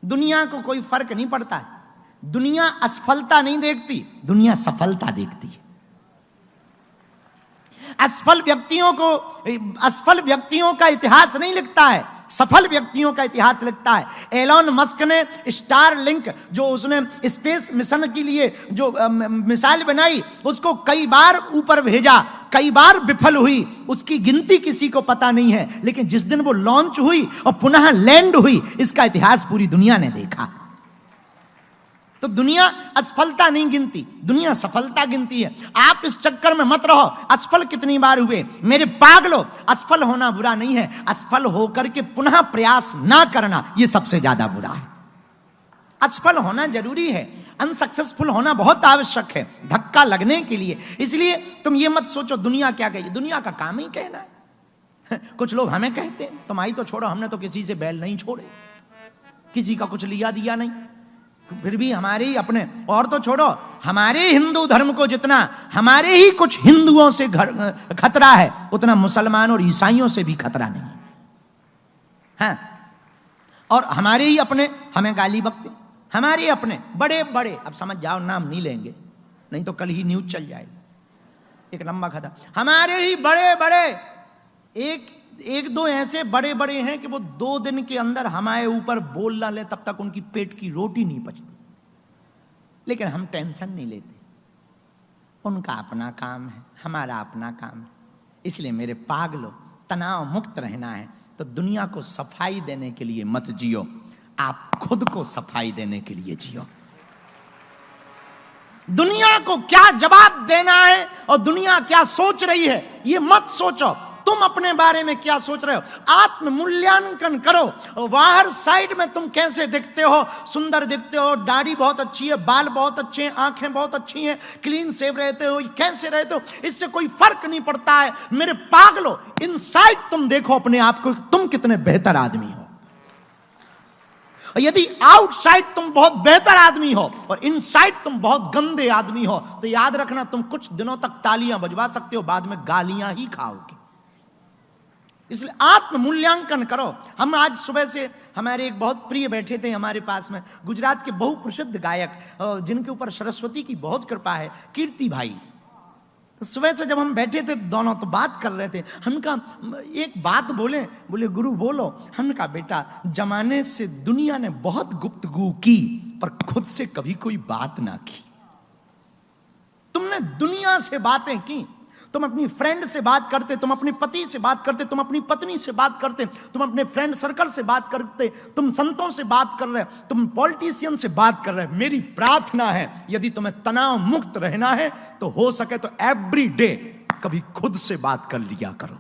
दुनिया को कोई फर्क नहीं पड़ता है। दुनिया असफलता नहीं देखती, दुनिया सफलता देखती है। असफल व्यक्तियों का इतिहास नहीं लिखता है, सफल व्यक्तियों का इतिहास लिखता है। एलोन मस्क ने स्टार लिंक, जो उसने स्पेस मिशन के लिए जो मिसाइल बनाई, उसको कई बार ऊपर भेजा, कई बार विफल हुई, उसकी गिनती किसी को पता नहीं है। लेकिन जिस दिन वो लॉन्च हुई और पुनः लैंड हुई, इसका इतिहास पूरी दुनिया ने देखा। तो दुनिया असफलता नहीं गिनती, दुनिया सफलता गिनती है। आप इस चक्कर में मत रहो असफल कितनी बार हुए। मेरे पागलो, असफल होना बुरा नहीं है, असफल होकर के पुनः प्रयास ना करना यह सबसे ज्यादा बुरा है। असफल होना जरूरी है, अनसक्सेसफुल होना बहुत आवश्यक है धक्का लगने के लिए। इसलिए तुम ये मत सोचो दुनिया क्या कहेगी, दुनिया का काम ही कहना है। कुछ लोग हमें कहते हैं तुम आई तो छोड़ो, हमने तो किसी से बैल नहीं छोड़े, किसी का कुछ लिया दिया नहीं, फिर भी हमारे ही अपने, और तो छोड़ो हमारे हिंदू धर्म को जितना हमारे ही कुछ हिंदुओं से खतरा है, उतना मुसलमान और ईसाइयों से भी खतरा नहीं है। हाँ, और हमारे ही अपने हमें गाली बकते, हमारे अपने बड़े बड़े, अब समझ जाओ नाम नहीं लेंगे नहीं तो कल ही न्यूज चल जाएगी, एक लंबा खतरा। हमारे ही बड़े बड़े एक दो ऐसे बड़े बड़े हैं कि वो 2 दिन के अंदर हमारे ऊपर बोल ना ले तब तक उनकी पेट की रोटी नहीं पचती, लेकिन हम टेंशन नहीं लेते। उनका अपना काम है, हमारा अपना काम है। इसलिए मेरे पागलों, तनाव मुक्त रहना है तो दुनिया को सफाई देने के लिए मत जियो, आप खुद को सफाई देने के लिए जियो। दुनिया को क्या जवाब देना है और दुनिया क्या सोच रही है ये मत सोचो, तुम अपने बारे में क्या सोच रहे हो, आत्म मूल्यांकन करो। बाहर साइड में तुम कैसे दिखते हो, सुंदर दिखते हो, दाढ़ी बहुत अच्छी है, बाल बहुत अच्छे हैं, आंखें बहुत अच्छी हैं, क्लीन शेव रहते हो, कैसे रहते हो, इससे कोई फर्क नहीं पड़ता है। मेरे पागलो, इनसाइड तुम देखो अपने आप को, तुम कितने बेहतर आदमी हो। यदि आउटसाइड तुम बहुत बेहतर आदमी हो और इनसाइड तुम बहुत गंदे आदमी हो, तो याद रखना तुम कुछ दिनों तक तालियां बजवा सकते हो, बाद में गालियां ही खाओगे। इसलिए आत्म मूल्यांकन करो। हम आज सुबह से हमारे एक बहुत प्रिय बैठे थे हमारे पास में, गुजरात के बहुप्रसिद्ध गायक जिनके ऊपर सरस्वती की बहुत कृपा है, कीर्ति भाई। तो सुबह से जब हम बैठे थे दोनों तो बात कर रहे थे, हमका एक बात बोले गुरु बोलो। हमका बेटा, जमाने से दुनिया ने बहुत गुफ्तगू की पर खुद से कभी कोई बात ना की। तुमने दुनिया से बातें की, तुम अपनी फ्रेंड से बात करते, तुम अपने पति से बात करते, तुम अपनी पत्नी से बात करते, तुम अपने फ्रेंड सर्कल से बात करते, तुम संतों से बात कर रहे हो, तुम पॉलिटिशियन से बात कर रहे हो। मेरी प्रार्थना है यदि तुम्हें तनाव मुक्त रहना है तो हो सके तो एवरी डे कभी खुद से बात कर लिया करो।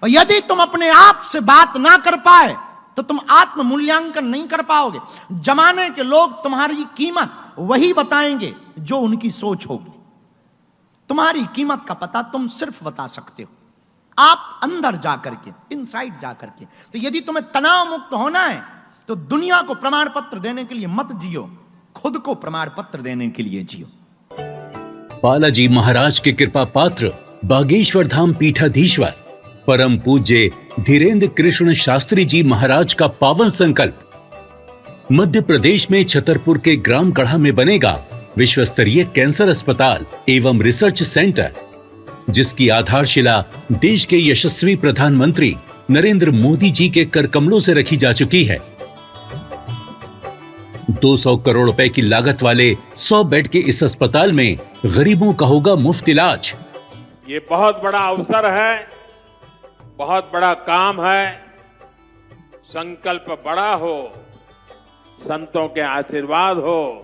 और यदि तुम अपने आप से बात ना कर पाए तो तुम आत्म मूल्यांकन नहीं कर पाओगे। जमाने के लोग तुम्हारी कीमत वही बताएंगे जो उनकी सोच होगी। तुम्हारी कीमत का पता तुम सिर्फ बता सकते हो आप अंदर जाकर के, इनसाइड जाकर के। तो यदि तुम्हें तनाव मुक्त होना है तो दुनिया को प्रमाण पत्र देने के लिए मत जियो, खुद को प्रमाण पत्र देने के लिए जियो। बालाजी महाराज के कृपा पात्र बागेश्वर धाम पीठाधीश्वर परम पूज्य धीरेन्द्र कृष्ण शास्त्री जी महाराज का पावन संकल्प। मध्य प्रदेश में छतरपुर के ग्राम गढ़ा में बनेगा विश्व स्तरीय कैंसर अस्पताल एवं रिसर्च सेंटर, जिसकी आधारशिला देश के यशस्वी प्रधानमंत्री नरेंद्र मोदी जी के कर कमलों से रखी जा चुकी है। 200 करोड़ रुपए की लागत वाले 100 बेड के इस अस्पताल में गरीबों का होगा मुफ्त इलाज। ये बहुत बड़ा अवसर है, बहुत बड़ा काम है। संकल्प बड़ा हो, संतों के आशीर्वाद हो,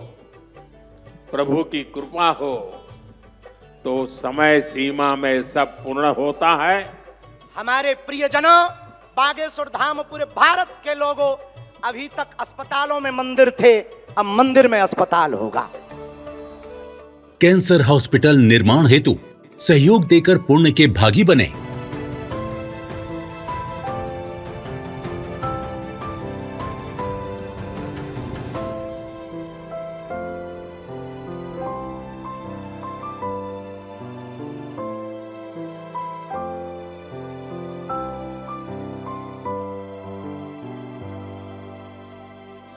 प्रभु की कृपा हो तो समय सीमा में सब पूर्ण होता है। हमारे प्रियजनों, बागेश्वर धाम पूरे भारत के लोगों, अभी तक अस्पतालों में मंदिर थे, अब मंदिर में अस्पताल होगा। कैंसर हॉस्पिटल निर्माण हेतु सहयोग देकर पुण्य के भागी बने।